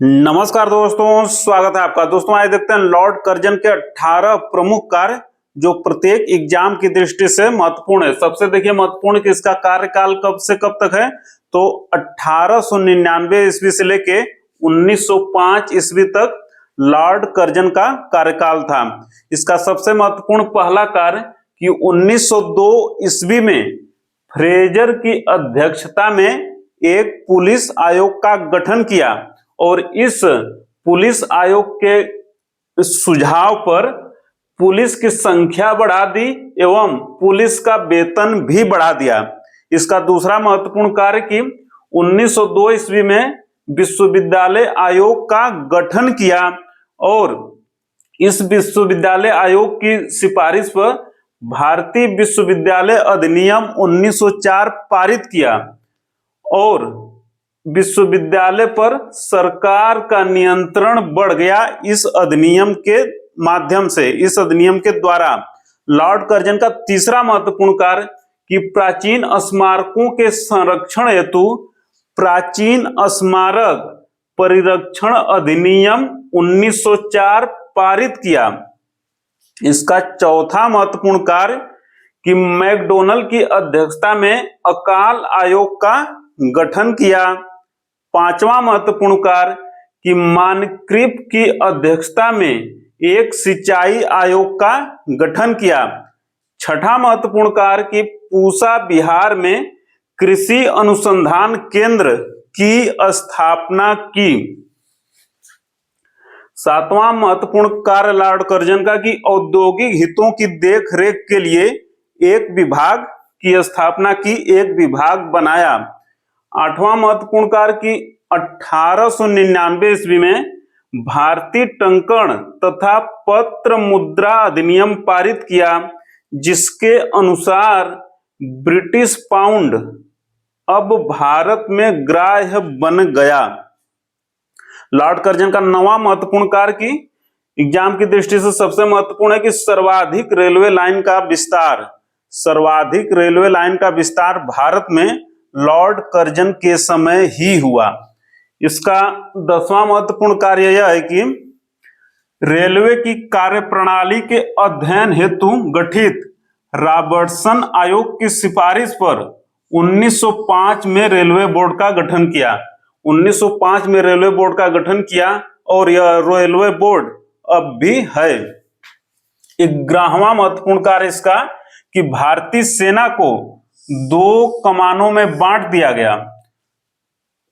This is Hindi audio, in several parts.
नमस्कार दोस्तों, स्वागत है आपका। दोस्तों आज देखते हैं लॉर्ड कर्जन के 18 प्रमुख कार्य जो प्रत्येक एग्जाम की दृष्टि से महत्वपूर्ण है। सबसे देखिए महत्वपूर्ण कि इसका कार्यकाल कब से कब तक है, तो 1899 ईस्वी से लेके 1905 ईस्वी तक लॉर्ड कर्जन का कार्यकाल था। इसका सबसे महत्वपूर्ण पहला कार्य कि 1902 ईस्वी में फ्रेजर की अध्यक्षता में एक पुलिस आयोग का गठन किया और इस पुलिस आयोग के सुझाव पर पुलिस की संख्या बढ़ा दी एवं पुलिस का वेतन भी बढ़ा दिया। इसका दूसरा महत्वपूर्ण कार्य कि 1902 ईस्वी में विश्वविद्यालय आयोग का गठन किया और इस विश्वविद्यालय आयोग की सिफारिश पर भारतीय विश्वविद्यालय अधिनियम 1904 पारित किया और विश्वविद्यालय पर सरकार का नियंत्रण बढ़ गया। इस अधिनियम के माध्यम से, इस अधिनियम के द्वारा लॉर्ड कर्जन का तीसरा महत्वपूर्ण कार्य कि प्राचीन स्मारकों के संरक्षण हेतु प्राचीन स्मारक परिरक्षण अधिनियम 1904 पारित किया। इसका चौथा महत्वपूर्ण कार्य कि मैकडॉनल्ड की अध्यक्षता में अकाल आयोग का गठन किया। पांचवा महत्वपूर्ण कार्य कि मानक्रीप की अध्यक्षता में एक सिंचाई आयोग का गठन किया। छठा महत्वपूर्ण कार्य कि पूसा बिहार में कृषि अनुसंधान केंद्र की स्थापना की। सातवां महत्वपूर्ण कार्य लॉर्ड कर्जन का कि औद्योगिक हितों की देखरेख के लिए एक विभाग की स्थापना की, एक विभाग बनाया। आठवां महत्वपूर्ण कार्य कि 1899 ईस्वी में भारतीय टंकण तथा पत्र मुद्रा अधिनियम पारित किया, जिसके अनुसार ब्रिटिश पाउंड अब भारत में ग्राह्य बन गया। लॉर्ड कर्जन का नवां महत्वपूर्ण कार्य कि एग्जाम की दृष्टि से सबसे महत्वपूर्ण है कि सर्वाधिक रेलवे लाइन का विस्तार। सर्वाधिक रेलवे लाइन का विस्तार भारत में लॉर्ड कर्जन के समय ही हुआ। इसका 10वां महत्वपूर्ण कार्य यह है कि रेलवे की कार्यप्रणाली के अध्ययन हेतु गठित रॉबर्टसन आयोग की सिफारिश पर 1905 में रेलवे बोर्ड का गठन किया। 1905 में रेलवे बोर्ड का गठन किया और यह रेलवे बोर्ड अब भी है। 11वां महत्वपूर्ण कार्य इसका कि भारतीय सेना को 2 कमानों में बांट दिया गया।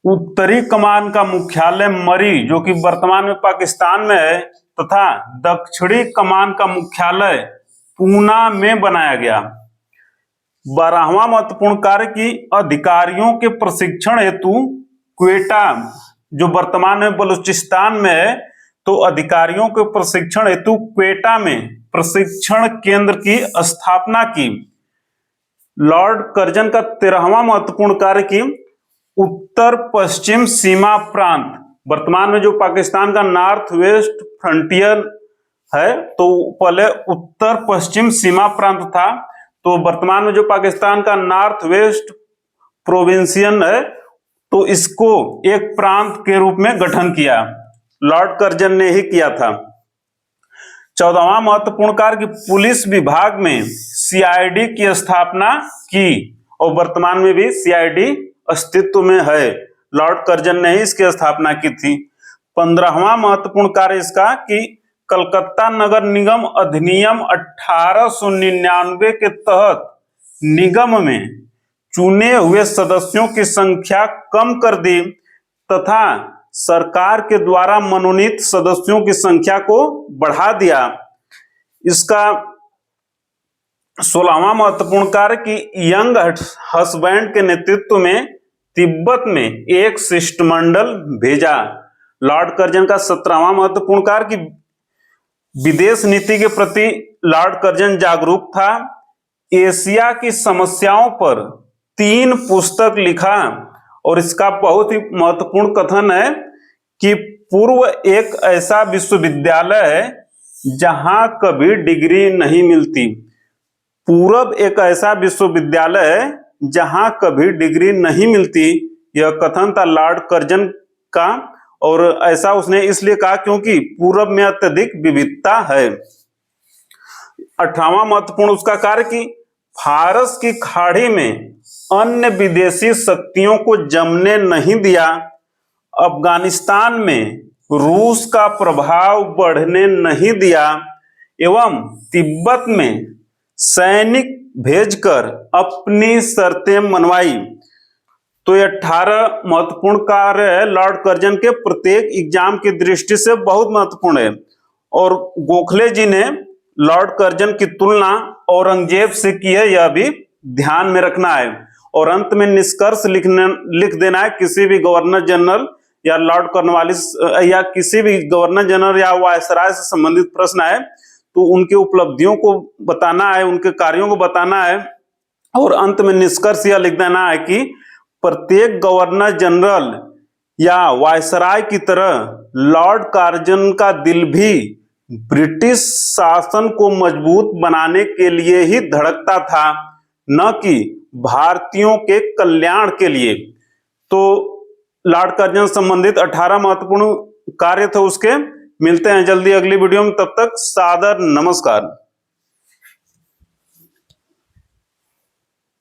उत्तरी कमान का मुख्यालय मरी, जो कि वर्तमान में पाकिस्तान में है, तथा दक्षिणी कमान का मुख्यालय पूना में बनाया गया। 12वां महत्वपूर्ण कार्य कि अधिकारियों के प्रशिक्षण हेतु क्वेटा, जो वर्तमान में बलूचिस्तान में है, तो अधिकारियों के प्रशिक्षण हेतु क्वेटा में प्रशिक्षण केंद्र की स्थापना की। लॉर्ड कर्जन का 13वां महत्वपूर्ण कार्य कि उत्तर पश्चिम सीमा प्रांत, वर्तमान में जो पाकिस्तान का नॉर्थ वेस्ट फ्रंटियर है, तो पहले उत्तर पश्चिम सीमा प्रांत था, तो वर्तमान में जो पाकिस्तान का नॉर्थ वेस्ट प्रोविंसियन है, तो इसको एक प्रांत के रूप में गठन किया। लॉर्ड कर्जन ने ही किया था। 14वां महत्वपूर्ण कार्य कि पुलिस विभाग में सीआईडी की स्थापना की और वर्तमान में भी सीआईडी अस्तित्व में है। लॉर्ड कर्जन ने ही इसकी स्थापना की थी। 15वां महत्वपूर्ण कार्य इसका कि कलकत्ता नगर निगम अधिनियम 1899 के तहत निगम में चुने हुए सदस्यों की संख्या कम कर दी तथा सरकार के द्वारा मनोनीत सदस्यों की संख्या को बढ़ा दिया। इसका 16वां महत्वपूर्ण कार्य कि यंग हसबैंड के नेतृत्व में तिब्बत में एक शिष्टमंडल भेजा। लॉर्ड कर्जन का 17वां महत्वपूर्ण कार्य कि विदेश नीति के प्रति लॉर्ड कर्जन जागरूक था। एशिया की समस्याओं पर 3 पुस्तक लिखा और इसका बहुत ही महत्वपूर्ण कथन है कि पूर्व एक ऐसा विश्वविद्यालय है जहां कभी डिग्री नहीं मिलती। पूर्व एक ऐसा विश्वविद्यालय है जहां कभी डिग्री नहीं मिलती, यह कथन था लॉर्ड कर्जन का और ऐसा उसने इसलिए कहा क्योंकि पूरब में अत्यधिक विविधता है। 18वां महत्वपूर्ण उसका कार्य कि फारस की खाड़ी में अन्य विदेशी शक्तियों को जमने नहीं दिया, अफगानिस्तान में रूस का प्रभाव बढ़ने नहीं दिया एवं तिब्बत में सैनिक भेजकर अपनी शर्तें मनवाई। तो ये 18 महत्वपूर्ण कार्य लॉर्ड कर्जन के प्रत्येक एग्जाम की दृष्टि से बहुत महत्वपूर्ण है और गोखले जी ने लॉर्ड कर्जन की तुलना औरंगजेब से की है, यह भी ध्यान में रखना है। और अंत में निष्कर्ष लिख देना है। किसी भी गवर्नर जनरल या लॉर्ड कॉर्नवालिस या किसी भी गवर्नर जनरल या वायसराय से संबंधित प्रश्न है तो उनकी उपलब्धियों को बताना है, उनके कार्यों को बताना है और अंत में निष्कर्ष यह लिख देना है कि प्रत्येक गवर्नर जनरल या वायसराय की तरह लॉर्ड कर्जन का दिल भी ब्रिटिश शासन को मजबूत बनाने के लिए ही धड़कता था, न कि भारतीयों के कल्याण के लिए। तो लॉर्ड कर्जन संबंधित 18 महत्वपूर्ण कार्य थे उसके। मिलते हैं जल्दी अगली वीडियो में, तब तक सादर नमस्कार।